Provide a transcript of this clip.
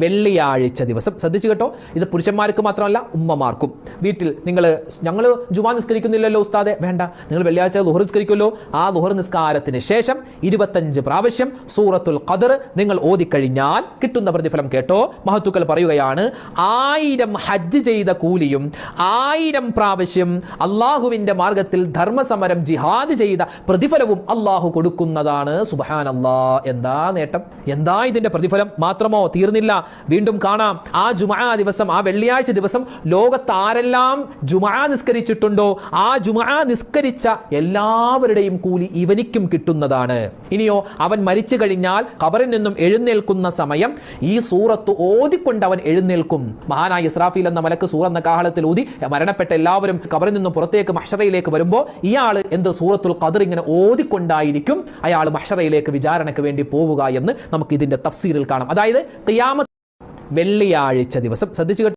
വെള്ളിയാഴ്ച ദിവസം. ശ്രദ്ധിച്ചു കേട്ടോ, ഇത് പുരുഷന്മാർക്ക് മാത്രമല്ല ഉമ്മമാർക്കും. വീട്ടിൽ ഞങ്ങൾ ജുമാ നിസ്കരിക്കുന്നില്ലല്ലോ ഉസ്താദെ, വേണ്ട, നിങ്ങൾ വെള്ളിയാഴ്ച ളുഹർ നിസ്കരിക്കുമല്ലോ, ആ ളുഹർ നിസ്കാരത്തിന് ശേഷം 25 പ്രാവശ്യം സൂറത്തുൽ ഖദർ നിങ്ങൾ ഓതിക്കഴിഞ്ഞാൽ കിട്ടുന്ന പ്രതിഫലം കേട്ടോ. മഹത്തുക്കൾ പറയുകയാണ്, 1000 ഹജ്ജ് ചെയ്ത കൂലിയും 1000 പ്രാവശ്യം അള്ളാഹുവിന്റെ മാർഗത്തിൽ ധർമ്മസമരം ജിഹാദ് ചെയ്ത പ്രതിഫലവും അള്ളാഹു കൊടുക്കുന്നതാണ്. സുബ്ഹാനല്ലാഹ്, എന്താ നേട്ടം, എന്താ ഇതിന്റെ പ്രതിഫലം. മാത്രമോ തീർന്നില്ല, വീണ്ടും കാണാം. ആ ജുമുഅ ദിവസം, ആ വെള്ളിയാഴ്ച ദിവസം ലോകത്ത് ആരെല്ലാം ജുമുഅ നിസ്കരിച്ചിട്ടുണ്ടോ ആ ജുമുഅ നിസ്കരിച്ച എല്ലാവരുടെയും കൂലി ഇവനിക്കും കിട്ടുന്നതാണ്. ഇനിയോ അവൻ മരിച്ചു കഴിഞ്ഞാൽ ഖബറിൽ നിന്നും എഴുന്നേൽക്കുന്ന സമയം ഈ സൂറത്ത് ഓതിക്കൊണ്ട് അവൻ എഴുന്നേൽക്കും. മഹാനായ ഇസ്രാഫീൽ എന്ന മലക്ക് സൂറ എന്ന കാഹളത്തിൽ ഊതി മരണപ്പെട്ട എല്ലാവരും ഖബറിൽ നിന്നും പുറത്തേക്ക് മഹ്ശറയിലേക്ക് വരുമ്പോൾ ഇയാൾ സൂറത്തുൽ ഖദർ ഇങ്ങനെ ഓതിക്കൊണ്ടായിരിക്കും അയാൾ മഹ്ശറയിലേക്ക് വിചാരണയ്ക്ക് വേണ്ടി പോവുക എന്ന് നമുക്ക് ഇതിന്റെ തഫ്സീറിൽ കാണാം. അതായത് ഖിയാമത്ത് വെള്ളിയാഴ്ച ദിവസം. ശ്രദ്ധിച്ചു.